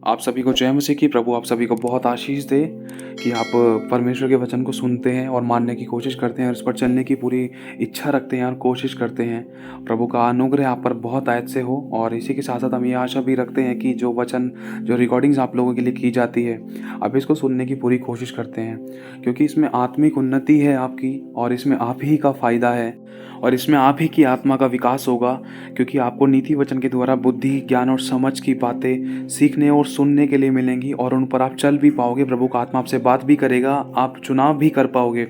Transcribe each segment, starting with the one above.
आप सभी को जय मसीह की। प्रभु आप सभी को बहुत आशीष दे कि आप परमेश्वर के वचन को सुनते हैं और मानने की कोशिश करते हैं और उस पर चलने की पूरी इच्छा रखते हैं और कोशिश करते हैं। प्रभु का अनुग्रह आप पर बहुत आयत से हो। और इसी के साथ साथ हम ये आशा भी रखते हैं कि जो वचन, जो रिकॉर्डिंग्स आप लोगों के लिए की जाती है, आप इसको सुनने की पूरी कोशिश करते हैं, क्योंकि इसमें आत्मिक उन्नति है आपकी, और इसमें आप ही का फ़ायदा है, और इसमें आप ही की आत्मा का विकास होगा। क्योंकि आपको नीति वचन के द्वारा बुद्धि, ज्ञान और समझ की बातें सीखने और सुनने के लिए मिलेंगी, और उन पर आप चल भी पाओगे। प्रभु का आत्मा आपसे बात भी करेगा, आप चुनाव भी कर पाओगे।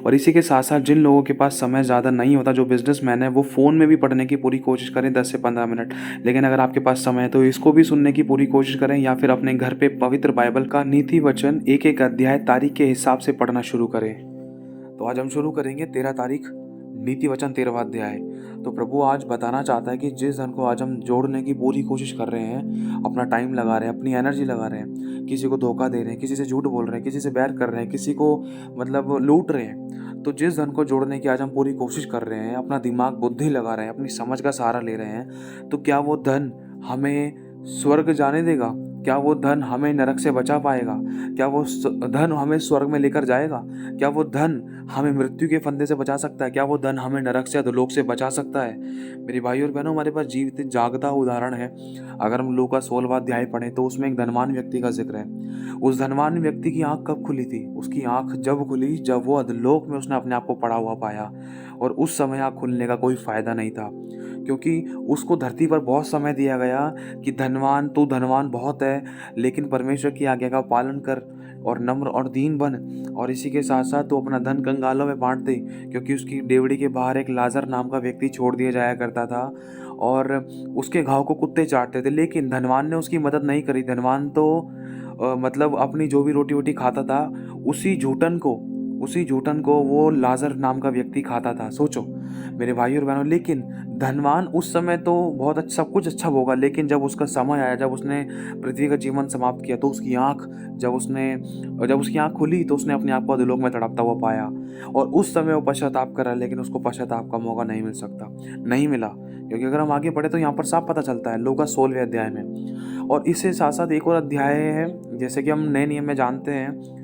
और इसी के साथ साथ जिन लोगों के पास समय ज़्यादा नहीं होता, जो बिजनेसमैन है, वो फ़ोन में भी पढ़ने की पूरी कोशिश करें 10 से 15 मिनट। लेकिन अगर आपके पास समय है तो इसको भी सुनने की पूरी कोशिश करें, या फिर अपने घर पे पवित्र बाइबल का नीति वचन एक एक अध्याय तारीख के हिसाब से पढ़ना शुरू करें। तो आज हम शुरू करेंगे 13 तारीख, नीति वचन 13वां अध्याय। तो प्रभु आज बताना चाहता है कि जिस धन को आज हम जोड़ने की पूरी कोशिश कर रहे हैं, अपना टाइम लगा रहे हैं, अपनी एनर्जी लगा रहे हैं, किसी को धोखा दे रहे हैं, किसी से झूठ बोल रहे हैं, किसी से बैर कर रहे हैं, किसी को मतलब लूट रहे हैं, तो जिस धन को जोड़ने की आज हम पूरी कोशिश कर रहे हैं, अपना दिमाग बुद्धि लगा रहे हैं, अपनी समझ का सहारा ले रहे हैं, तो क्या वो धन हमें स्वर्ग जाने देगा? क्या वो धन हमें नरक से बचा पाएगा? क्या वो धन हमें स्वर्ग में लेकर जाएगा? क्या वो धन हमें मृत्यु के फंदे से बचा सकता है? क्या वो धन हमें नरक से अधोलोक से बचा सकता है? मेरे भाई और बहनों, हमारे पास जीवित जागता उदाहरण है। अगर हम लूका 16वां अध्याय पढ़ें तो उसमें एक धनवान व्यक्ति का जिक्र है। उस धनवान व्यक्ति की आंख कब खुली थी? उसकी आंख जब खुली जब वो अधोलोक में उसने अपने आप को पड़ा हुआ पाया, और उस समय आंख खुलने का कोई फायदा नहीं था, क्योंकि उसको धरती पर बहुत समय दिया गया कि धनवान, तू धनवान बहुत है, लेकिन परमेश्वर की आज्ञा का पालन कर और नम्र और दीन बन, और इसी के साथ साथ तो अपना धन कंगालों में बांट दे। क्योंकि उसकी डेवड़ी के बाहर एक लाजर नाम का व्यक्ति छोड़ दिया जाया करता था, और उसके घाव को कुत्ते चाटते थे, लेकिन धनवान ने उसकी मदद नहीं करी। धनवान तो मतलब अपनी जो भी रोटी वोटी खाता था, उसी जूठन को वो लाजर नाम का व्यक्ति खाता था। सोचो मेरे भाई और बहनों, लेकिन धनवान उस समय तो बहुत अच्छा, सब कुछ अच्छा होगा, लेकिन जब उसका समय आया, जब उसने पृथ्वी का जीवन समाप्त किया, तो जब उसकी आंख खुली तो उसने अपने आप को अधोलोक में तड़पता हुआ पाया, और उस समय वो पश्चाताप करा, लेकिन उसको पश्चाताप का मौका नहीं मिल सकता, नहीं मिला। क्योंकि अगर हम आगे पढ़े तो यहाँ पर साफ पता चलता है लूका 16वें अध्याय में। और इससे साथ साथ एक और अध्याय है, जैसे कि हम नए नियम में जानते हैं,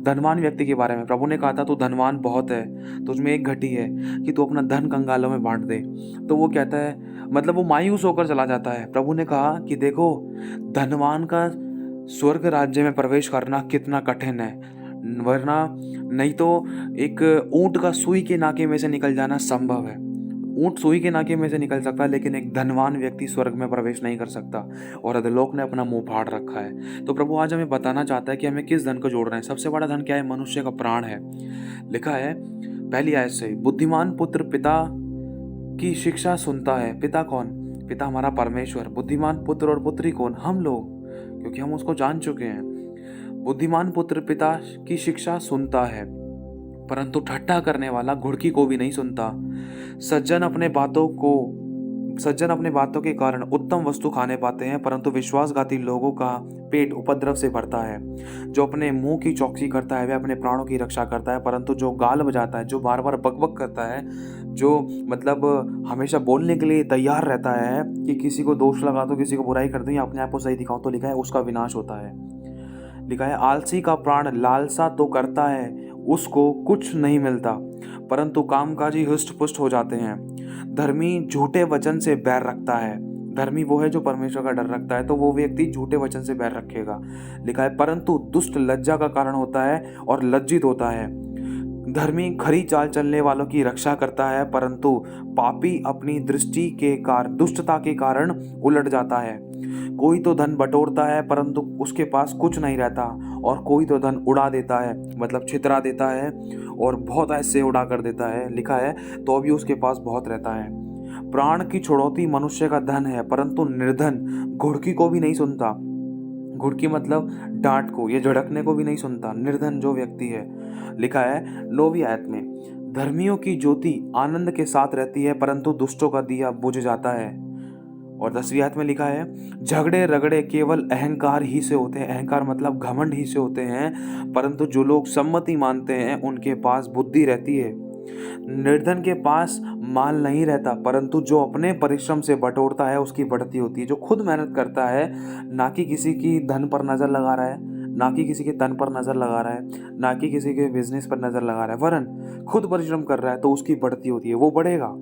धनवान व्यक्ति के बारे में। प्रभु ने कहा था तू धनवान बहुत है, तुझमें एक घटी है कि तू अपना धन कंगालों में बांट दे। तो वो कहता है, मतलब वो मायूस होकर चला जाता है। प्रभु ने कहा कि देखो, धनवान का स्वर्ग राज्य में प्रवेश करना कितना कठिन है, वरना नहीं तो एक ऊंट का सुई के नाके में से निकल जाना संभव है। ऊंट सुई के नाके में से निकल सकता है, लेकिन एक धनवान व्यक्ति स्वर्ग में प्रवेश नहीं कर सकता, और अधोलोक ने अपना मुंह फाड़ रखा है। तो प्रभु आज हमें बताना चाहता है कि हमें किस धन को जोड़ रहे हैं। सबसे बड़ा धन क्या है? मनुष्य का प्राण है। लिखा है पहली आयत से, बुद्धिमान पुत्र पिता की शिक्षा सुनता है। पिता कौन? पिता हमारा परमेश्वर। बुद्धिमान पुत्र और पुत्री कौन? हम लोग, क्योंकि हम उसको जान चुके हैं। बुद्धिमान पुत्र पिता की शिक्षा सुनता है, परंतु ठट्ठा करने वाला घुड़की को भी नहीं सुनता। सज्जन अपने बातों के कारण उत्तम वस्तु खाने पाते हैं, परंतु विश्वासघाती लोगों का पेट उपद्रव से भरता है। जो अपने मुंह की चौकसी करता है वह अपने प्राणों की रक्षा करता है, परंतु जो गाल बजाता है, जो बार बार बकबक करता है, जो मतलब हमेशा बोलने के लिए तैयार रहता है कि किसी को दोष लगा दो, किसी को बुराई कर दो या अपने आप को सही दिखाओ, तो लिखा है उसका विनाश होता है। लिखा है आलसी का प्राण लालसा तो करता है, उसको कुछ नहीं मिलता, परंतु कामकाजी हृष्ट पुष्ट हो जाते हैं। धर्मी झूठे वचन से बैर रखता है। धर्मी वो है जो परमेश्वर का डर रखता है, तो वो व्यक्ति झूठे वचन से बैर रखेगा। लिखा है परंतु दुष्ट लज्जा का कारण होता है और लज्जित होता है। धर्मी खरी चाल चलने वालों की रक्षा करता है, परंतु पापी अपनी दुष्टता के कारण उलट जाता है। कोई तो धन बटोरता है, परंतु उसके पास कुछ नहीं रहता, और कोई तो धन उड़ा देता है, मतलब छितरा देता है और बहुत ऐसे उड़ा कर देता है। लिखा है तो भी उसके पास बहुत रहता है। प्राण की छुड़ौती मनुष्य का धन है, परंतु निर्धन घुड़की को भी नहीं सुनता। घुड़की मतलब डांट को या झड़कने को भी नहीं सुनता, निर्धन जो व्यक्ति है। लिखा है 9वीं आयत में, धर्मियों की ज्योति आनंद के साथ रहती है, परंतु दुष्टों का दिया बुझ जाता है। और 10वीं आयत में लिखा है, झगड़े रगड़े केवल अहंकार ही से होते हैं। अहंकार मतलब घमंड ही से होते हैं, परंतु जो लोग सम्मति मानते हैं उनके पास बुद्धि रहती है। निर्धन के पास माल नहीं रहता, परंतु जो अपने परिश्रम से बटोरता है उसकी बढ़ती होती है। जो खुद मेहनत करता है, ना कि किसी की धन पर नजर लगा रहा है, ना कि किसी के तन पर नजर लगा रहा है, ना कि किसी के बिजनेस पर नजर लगा रहा है, वरन खुद परिश्रम कर रहा है, तो उसकी बढ़ती होती है, वो बढ़ेगा।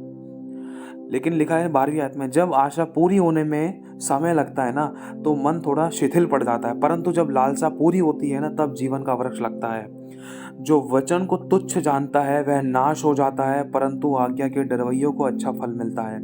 लेकिन लिखा है 12वीं आयत में, जब आशा पूरी होने में समय लगता है ना, तो मन थोड़ा शिथिल पड़ जाता है, परंतु जब लालसा पूरी होती है ना, तब जीवन का वृक्ष लगता है। जो वचन को तुच्छ जानता है वह नाश हो जाता है, परंतु आज्ञा के डरवैयों को अच्छा फल मिलता है।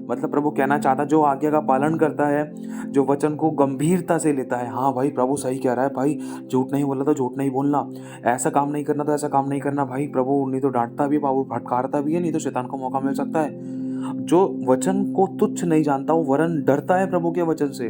मतलब प्रभु कहना चाहता, जो आज्ञा का पालन करता है, जो वचन को गंभीरता से लेता है, हाँ भाई प्रभु सही कह रहा है, भाई झूठ नहीं बोलना तो झूठ नहीं बोलना, ऐसा काम नहीं करना तो ऐसा काम नहीं करना, भाई प्रभु नहीं तो डांटता भी, बाबू फटकारता भी है, नहीं तो शैतान को मौका मिल सकता है। जो वचन को तुच्छ नहीं जानता, वो वरन डरता है प्रभु के वचन से,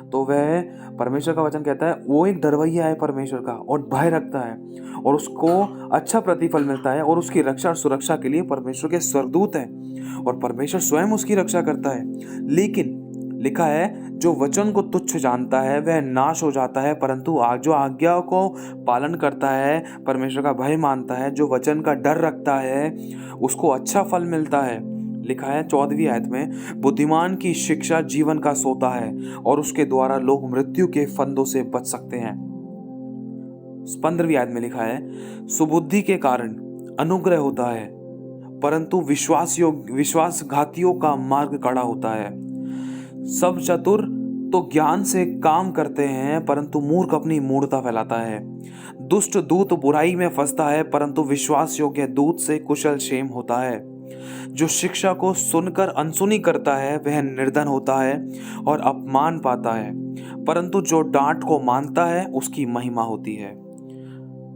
तो वह, परमेश्वर का वचन कहता है, वो एक डरवैया है परमेश्वर का और भय रखता है, और उसको अच्छा प्रतिफल मिलता है, और उसकी रक्षा और सुरक्षा के लिए परमेश्वर के स्वर्गदूत हैं और परमेश्वर स्वयं उसकी रक्षा करता है। लेकिन लिखा है, जो वचन को तुच्छ जानता है वह नाश हो जाता है, परंतु जो आज्ञा को पालन करता है, परमेश्वर का भय मानता है, जो वचन का डर रखता है, उसको अच्छा फल मिलता है। लिखा है 14वीं आयत में, बुद्धिमान की शिक्षा जीवन का सोता है और उसके द्वारा लोग मृत्यु के फंदों से बच सकते हैं। 15वीं आयत में लिखा है, सुबुद्धि के कारण अनुग्रह होता है, परंतु विश्वासघातियों का मार्ग कड़ा होता है। सब चतुर तो ज्ञान से काम करते हैं, परंतु मूर्ख अपनी मूढ़ता फैलाता है। दुष्ट दूत बुराई में फंसता है, परंतु विश्वास योग्य दूत से कुशल क्षेम होता है। जो शिक्षा को सुनकर अनसुनी करता है वह निर्धन होता है और अपमान पाता है, परंतु जो डांट को मानता है उसकी महिमा होती है।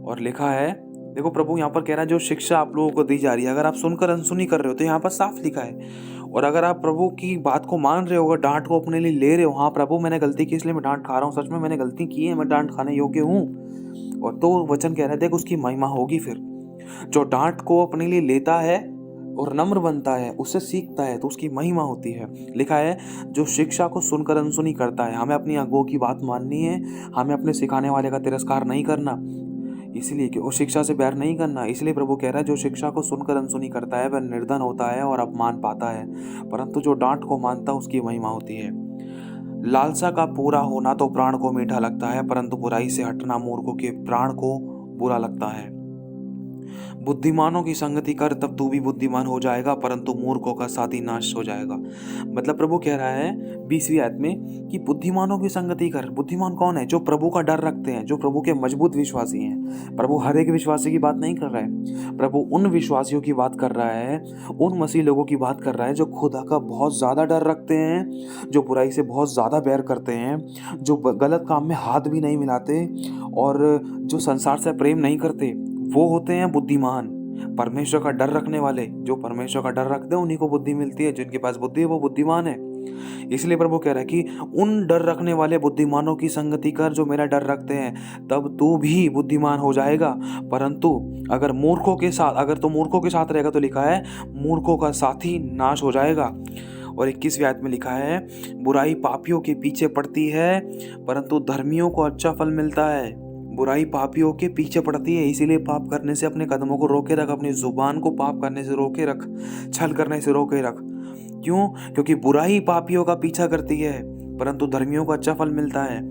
और लिखा है, देखो प्रभु यहाँ पर कह रहा है, जो शिक्षा आप लोगों को दी जा रही है, अगर आप सुनकर अनसुनी कर रहे हो तो यहाँ पर साफ लिखा है, और अगर आप प्रभु की बात को मान रहे हो, डांट को अपने लिए ले रहे हो, हाँ प्रभु मैंने गलती की इसलिए मैं डांट खा रहा हूँ, सच में मैंने गलती की है, मैं डांट खाने योग्य हूँ, और तो वचन कह रहा है, देख उसकी महिमा होगी। फिर जो डांट को अपने लिए लेता है और नम्र बनता है, उससे सीखता है, तो उसकी महिमा होती है। लिखा है, जो शिक्षा को सुनकर अनसुनी करता है, हमें अपनी अगुओं की बात माननी है, हमें अपने सिखाने वाले का तिरस्कार नहीं करना, इसलिए कि वो शिक्षा से बैर नहीं करना। इसलिए प्रभु कह रहा है, जो शिक्षा को सुनकर अनसुनी करता है वह निर्धन होता है और अपमान पाता है, परंतु जो डांट को मानता है उसकी महिमा होती है। लालसा का पूरा होना तो प्राण को मीठा लगता है, परंतु बुराई से हटना मूर्खों के प्राण को बुरा लगता है। बुद्धिमानों की संगति कर, तब तू भी बुद्धिमान हो जाएगा, परंतु मूर्खों का साथी नाश हो जाएगा। मतलब प्रभु कह रहा है 20वीं आयत में कि बुद्धिमानों की संगति कर। बुद्धिमान कौन है? जो प्रभु का डर रखते हैं, जो प्रभु के मजबूत विश्वासी हैं। प्रभु हर एक विश्वासी की बात नहीं कर रहा है, प्रभु उन विश्वासियों की बात कर रहा है, उन मसीह लोगों की बात कर रहा है जो खुदा का बहुत ज़्यादा डर रखते हैं, जो बुराई से बहुत ज़्यादा बैर करते हैं, जो गलत काम में हाथ भी नहीं मिलाते और जो संसार से प्रेम नहीं करते, वो होते हैं बुद्धिमान। परमेश्वर का डर रखने वाले, जो परमेश्वर का डर रखते हैं उन्हीं को बुद्धि मिलती है। जिनके पास बुद्धि है वो बुद्धिमान है। इसलिए प्रभु कह रहा है कि उन डर रखने वाले बुद्धिमानों की संगति कर जो मेरा डर रखते हैं, तब तू भी बुद्धिमान हो जाएगा। परंतु अगर तू मूर्खों के साथ रहेगा, तो लिखा है मूर्खों का साथी नाश हो जाएगा। और 21वीं आयत में लिखा है, बुराई पापियों के पीछे पड़ती है, परंतु धर्मियों को अच्छा फल मिलता है। बुराई पापियों के पीछे पड़ती है, इसीलिए पाप करने से अपने कदमों को रोके रख, अपनी जुबान को पाप करने से रोके रख, छल करने से रोके रख। क्यों? क्योंकि बुराई पापियों का पीछा करती है, परंतु धर्मियों को अच्छा फल मिलता है।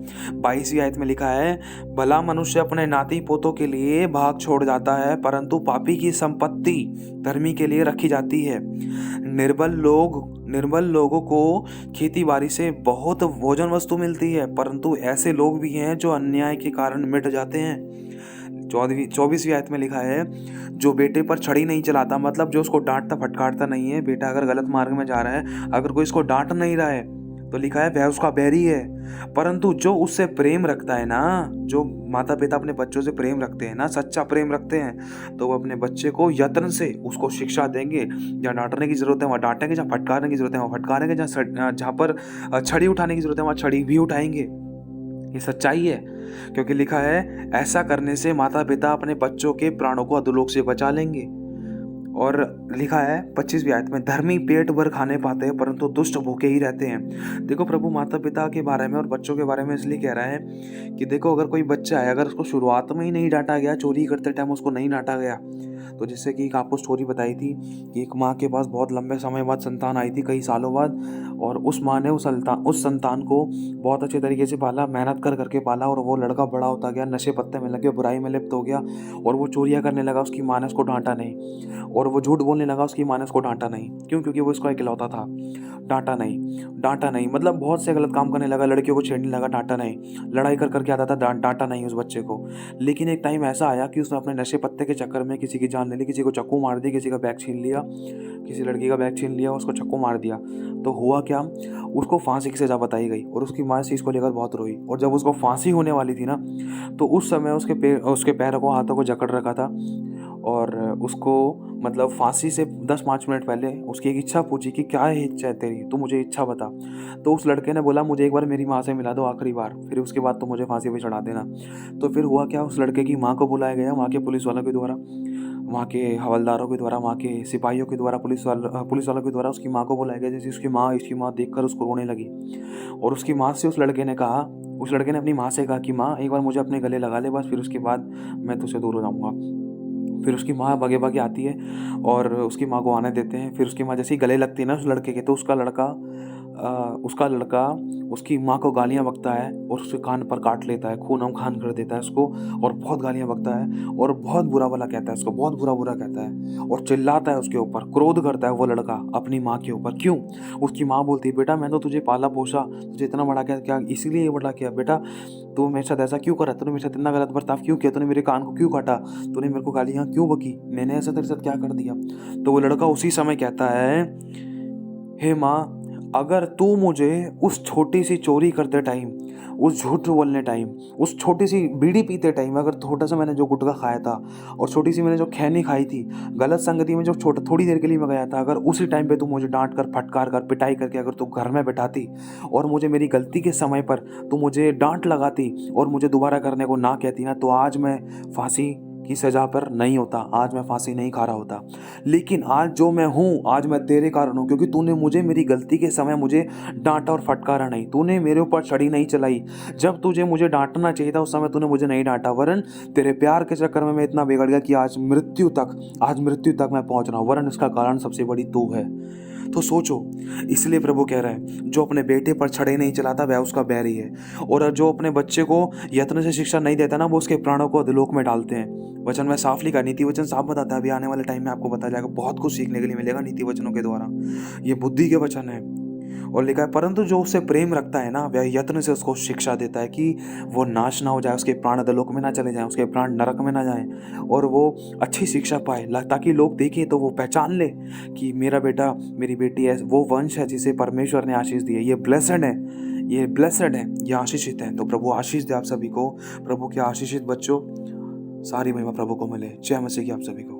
22वीं आयत में लिखा है, भला मनुष्य अपने नाती पोतों के लिए भाग छोड़ जाता है, परंतु पापी की संपत्ति धर्मी के लिए रखी जाती है। निर्बल लोगों को खेती बाड़ी से बहुत भोजन वस्तु मिलती है, परंतु ऐसे लोग भी हैं जो अन्याय के कारण मिट जाते हैं। 24वीं आयत में लिखा है, जो बेटे पर छड़ी नहीं चलाता, मतलब जो उसको डांटता फटकारता नहीं है। बेटा अगर गलत मार्ग में जा रहा है, अगर कोई इसको डांट नहीं रहा है, तो लिखा है वह उसका बैरी है। परंतु जो उससे प्रेम रखता है ना, जो माता पिता अपने बच्चों से प्रेम रखते हैं ना, सच्चा प्रेम रखते हैं, तो वो अपने बच्चे को यत्न से उसको शिक्षा देंगे। जहाँ डांटने की जरूरत है वहाँ डांटेंगे, जहाँ फटकारने की जरूरत है वहाँ फटकारेंगे, जहाँ पर छड़ी उठाने की जरूरत है वहाँ छड़ी भी उठाएंगे। ये सच्चाई है, क्योंकि लिखा है ऐसा करने से माता पिता अपने बच्चों के प्राणों को अधोलोक से बचा लेंगे। और लिखा है 25वीं आयत में, धर्मी पेट भर खाने पाते हैं परंतु दुष्ट भूखे ही रहते हैं। देखो प्रभु माता पिता के बारे में और बच्चों के बारे में इसलिए कह रहा है कि देखो अगर कोई बच्चा है, अगर उसको शुरुआत में ही नहीं डांटा गया, चोरी करते टाइम उसको नहीं डांटा गया, तो जैसे कि एक आपको स्टोरी बताई थी कि एक माँ के पास बहुत लंबे समय बाद संतान आई थी, कई सालों बाद, और उस माँ ने उस संतान को बहुत अच्छे तरीके से पाला, मेहनत कर करके पाला, और वो लड़का बड़ा होता गया, नशे पत्ते में लग गया, बुराई में लिप्त हो गया, और वो चोरियाँ करने लगा, उसकी माँ ने उसको डांटा नहीं, और वो झूठ बोलने लगा, उसकी माँ ने उसको डांटा नहीं। क्यों? क्योंकि वो इसका इकलौता था। डांटा नहीं मतलब बहुत से गलत काम करने लगा, लड़कियों को छेड़ने लगा, डांटा नहीं, लड़ाई कर करके आता था, डांटा नहीं उस बच्चे को। लेकिन एक टाइम ऐसा आया कि उसने अपने नशे पत्ते के चक्कर में किसी की जान ले ली, किसी को चाकू मार दी, किसी का बैग छीन लिया, किसी लड़की का बैग छीन लिया, उसको चाकू मार दिया। तो हुआ क्या, उसको फांसी की सज़ा बताई गई, और उसकी माँ इस चीज़ को लेकर बहुत रोई। और जब उसको फांसी होने वाली थी ना, तो उस समय उसके पैरों को, हाथों को जकड़ रखा था, और उसको मतलब फांसी से 10-5 मिनट पहले उसकी एक इच्छा पूछी कि क्या है इच्छा है तेरी, तू मुझे इच्छा बता। तो उस लड़के ने बोला, मुझे एक बार मेरी माँ से मिला दो आखिरी बार, फिर उसके बाद तो मुझे फांसी पे चढ़ा देना। तो फिर हुआ क्या, उस लड़के की माँ को बुलाया गया, वहाँ के पुलिस वालों के द्वारा, वहाँ के हवलदारों के द्वारा, वहाँ के सिपाहियों के द्वारा, पुलिस वालों के द्वारा उसकी माँ को बुलाया गया। जैसे उसकी माँ देखकर उसको रोने लगी, और उसकी माँ से उस लड़के ने अपनी माँ से कहा कि माँ एक बार मुझे अपने गले लगा ले बस, फिर उसके बाद मैं तुझसे दूर हो जाऊँगा। फिर उसकी माँ भागे भागे आती है और उसकी माँ को आने देते हैं। फिर उसकी माँ जैसे ही गले लगती है ना उस लड़के के, तो उसका लड़का उसकी माँ को गालियाँ बकता है, और उसके कान पर काट लेता है, खून खान कर देता है उसको, और बहुत गालियाँ बकता है, और बहुत बुरा भला कहता है उसको, बहुत बुरा कहता है, और चिल्लाता है उसके ऊपर, क्रोध करता है वो लड़का अपनी माँ के ऊपर। क्यों? उसकी माँ बोलती है, बेटा मैं तो तुझे पाला पोसा, तुझे इतना बड़ा किया, क्या इसीलिए ये बड़ा किया बेटा, तू मेरे साथ ऐसा क्यों करा, तूने मेरे साथ इतना गलत बर्ताव क्यों किया, तूने मेरे कान को क्यों काटा, तूने मेरे को गालियाँ क्यों बकी, मैंने ऐसा तेरे साथ क्या कर दिया। तो वो लड़का उसी समय कहता है, हे माँ, अगर तू मुझे उस छोटी सी चोरी करते टाइम, उस झूठ बोलने टाइम, उस छोटी सी बीड़ी पीते टाइम, अगर छोटा सा मैंने जो गुटखा खाया था, और छोटी सी मैंने जो खैनी खाई थी, गलत संगति में जो थोड़ी देर के लिए मैं गया था, अगर उसी टाइम पे तू मुझे डांट कर, फटकार कर, पिटाई करके अगर तू घर में बैठाती, और मुझे मेरी गलती के समय पर तू मुझे डांट लगाती, और मुझे दोबारा करने को ना कहती ना, तो आज मैं फांसी की सज़ा पर नहीं होता, आज मैं फांसी नहीं खा रहा होता। लेकिन आज जो मैं हूँ, आज मैं तेरे कारण हूँ, क्योंकि तूने मुझे मेरी गलती के समय मुझे डांटा और फटकारा नहीं, तूने मेरे ऊपर छड़ी नहीं चलाई। जब मुझे डांटना चाहिए था उस समय तूने मुझे नहीं डांटा, वरन तेरे प्यार के चक्कर में मैं इतना बिगड़ गया कि आज मृत्यु तक मैं पहुँच रहा हूँ, वरन इसका कारण सबसे बड़ी तू है। तो सोचो, इसलिए प्रभु कह रहा है, जो अपने बेटे पर छड़े नहीं चलाता वह उसका बैरी है, और जो अपने बच्चे को यत्न से शिक्षा नहीं देता ना, वो उसके प्राणों को अधोलोक में डालते हैं। वचन में साफ लिखा, नीति वचन साफ बताता है। अभी आने वाले टाइम में आपको बताया जाएगा, बहुत कुछ सीखने के लिए मिलेगा नीति वचनों के द्वारा। ये बुद्धि के वचन है। और लिखा है, परंतु जो उससे प्रेम रखता है ना, वह यत्न से उसको शिक्षा देता है कि वो नाश ना हो जाए, उसके प्राण अधोलोक में ना चले जाएं, उसके प्राण नरक में ना जाएं, और वो अच्छी शिक्षा पाए, ताकि लोग देखें तो वो पहचान ले कि मेरा बेटा, मेरी बेटी है, वो वंश है जिसे परमेश्वर ने आशीष दी है, ये ब्लेसड है, ये आशीषित है। तो प्रभु आशीष दे आप सभी को। प्रभु के आशीषित बच्चों, सारी महिमा प्रभु को मिले। जय मसीह की आप सभी को।